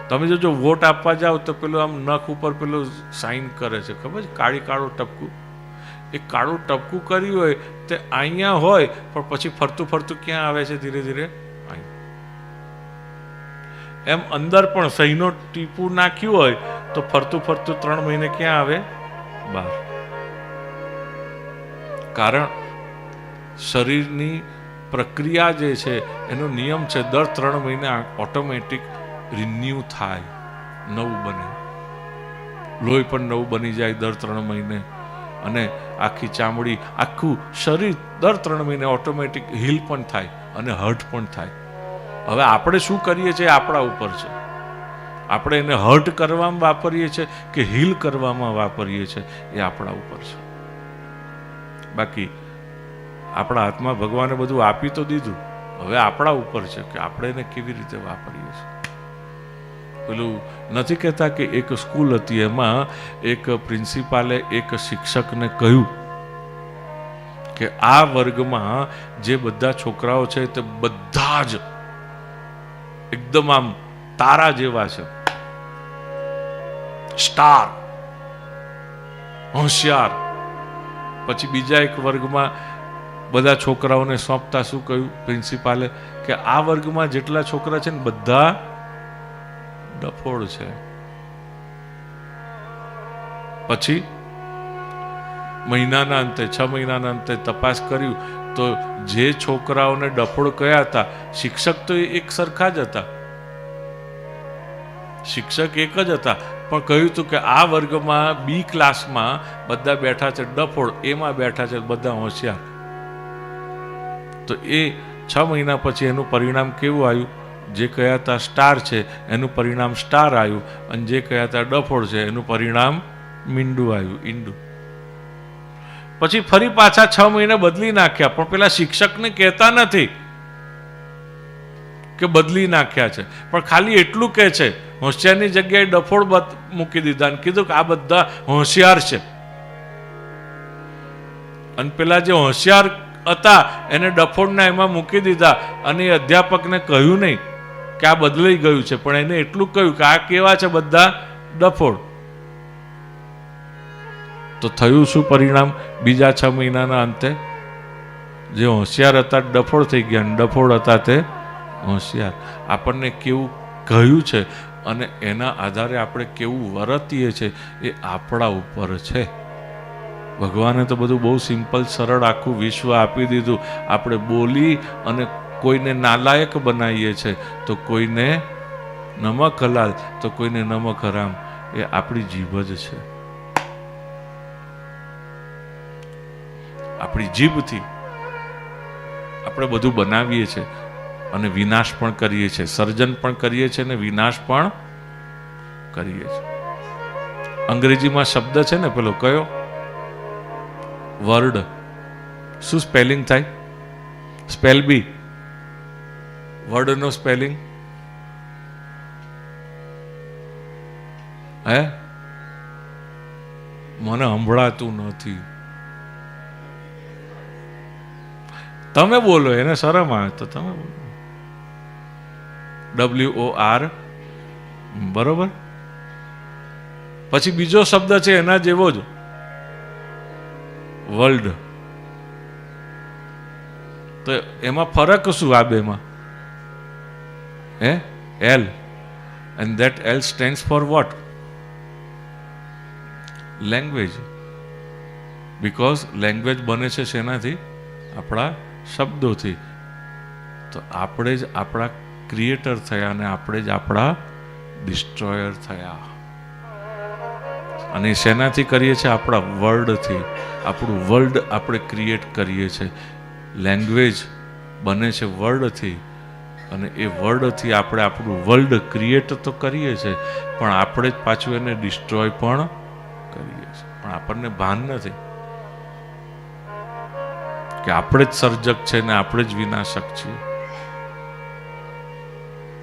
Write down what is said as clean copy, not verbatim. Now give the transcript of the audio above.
તમે જો વોટ આપવા જાઓ તો પેલું આમ નખ ઉપર પેલું સાઇન કરે છે, ખબર છે? કાળું ટપકું. એ કાળું ટપકું કર્યું હોય તે અહીંયા હોય, પણ પછી ફરતું ફરતું ક્યાં આવે છે? ધીરે ધીરે એમ અંદર પણ સહીનો ટીપું નાખ્યું હોય તો ફરતું ફરતું 3 મહિને ક્યાં આવે? બહાર. કારણ શરીરની પ્રક્રિયા જે છે એનો નિયમ છે, દર 3 મહિને ઓટોમેટિક રિન્યુ થાય, નવું બને. લોહી પણ નવું બની જાય દર 3 મહિને, અને આખી ચામડી, આખું શરીર દર 3 મહિને ઓટોમેટિક હીલ પણ થાય અને હર્ટ પણ થાય. હવે આપણે શું કરીએ છીએ આપણા ઉપર છે. આપણે એને હર્ટ કરવામાં વાપરીએ છીએ કે હીલ કરવામાં વાપરીએ છીએ એ આપણા ઉપર છે. બાકી આપણા હાથમાં ભગવાને બધું આપી તો દીધું, હવે આપણા ઉપર છે કે આપણે એને કેવી રીતે વાપરીએ છીએ. પેલું નથી કહેતા કે એક સ્કૂલ હતી, એમાં એક પ્રિન્સિપાલે એક શિક્ષકને કહ્યું કે આ વર્ગમાં જે બધા છોકરાઓ છે તે બધા જ એકદમ આમ તારા જેવા છે, સ્ટાર, હોશિયાર. પછી બીજા એક વર્ગમાં બધા છોકરાઓને સોંપતા શું કહ્યું પ્રિન્સિપાલે કે આ વર્ગમાં જેટલા છોકરા છે ને બધા ડફોડ છે. પછી મહિનાના અંતે, 6 મહિનાના અંતે તપાસ કર્યું તો જે છોકરાઓને ડફોડ કયા હતા, શિક્ષક તો એક સરખા જ હતા, શિક્ષક એક જ હતા, પણ કહ્યું હતું કે આ વર્ગમાં બી ક્લાસમાં બધા બેઠા છે ડફોડ, એમાં બેઠા છે બધા હોશિયાર. તો એ 6 મહિના પછી એનું પરિણામ કેવું આવ્યું? જે કયા હતા સ્ટાર છે એનું પરિણામ સ્ટાર આવ્યું, અને જે કયા હતા ડફોડ છે એનું પરિણામ મીંડું આવ્યું, ઈંડું. પછી ફરી પાછા 6 મહિને બદલી નાખ્યા, પણ પેલા શિક્ષકને કહેતા નથી કે બદલી નાખ્યા છે, પણ ખાલી એટલું કહે છે, હોશિયારની જગ્યાએ ડફોડ મૂકી દીધા અને કીધું કે આ બધા હોશિયાર છે. અને પેલા જે હોશિયાર હતા એને ડફોડના એમાં મૂકી દીધા, અને એ અધ્યાપકને કહ્યું નહીં કે આ બદલાઈ ગયું છે, પણ એને એટલું કહ્યું કે આ કેવા છે? બધા ડફોડ. તો થયું શું પરિણામ? બીજા 6 મહિનાના અંતે જે હોશિયાર હતા ડફોડ થઈ ગયા, અને ડફોડ હતા તે હોશિયાર. આપણને કેવું કહ્યું છે અને એના આધારે આપણે કેવું વર્તીએ છીએ એ આપણા ઉપર છે. ભગવાને તો બધું બહુ સિમ્પલ, સરળ આખું વિશ્વ આપી દીધું. આપણે બોલી અને કોઈને નાલાયક બનાવીએ છીએ, તો કોઈને નમક હલાલ, તો કોઈને નમક હરામ. એ આપણી જીભ જ છે. આપણી જીભથી આપણે બધું બનાવીએ છીએ અને વિનાશ પણ કરીએ છીએ, સર્જન પણ કરીએ છીએ અને વિનાશ પણ કરીએ છીએ. અંગ્રેજીમાં શબ્દ છે ને પેલો કયો વર્ડ, શું સ્પેલિંગ થાય? સ્પેલ બી. વર્ડનો સ્પેલિંગ હે મને સંભળાતું નથી. તમે બોલો, એને શરમ આવે તો તમે બોલો. WOR, બરોબર. પછી બીજો શબ્દ છે એના જેવો જ, વર્લ્ડ. તો એમાં ફરક શું આ બેમાં? L, and that L stands for what? Language. Because language બને છે શેનાથી? આપણા શબ્દોથી. તો આપણે જ આપણા ક્રિએટર થયા અને આપણે જ આપણા ડિસ્ટ્રોયર થયા. અને શેનાથી કરીએ છીએ? આપણા વર્ડથી. આપણું વર્લ્ડ આપણે ક્રિએટ કરીએ છીએ. લેંગ્વેજ બને છે વર્ડથી, અને એ વર્ડથી આપણે આપણું વર્લ્ડ ક્રિએટ તો કરીએ છીએ, પણ આપણે જ પાછું એને ડિસ્ટ્રોય પણ કરીએ છીએ. પણ આપણને ભાન નથી કે આપણે જ સર્જક છે ને આપણે જ વિનાશક છીએ.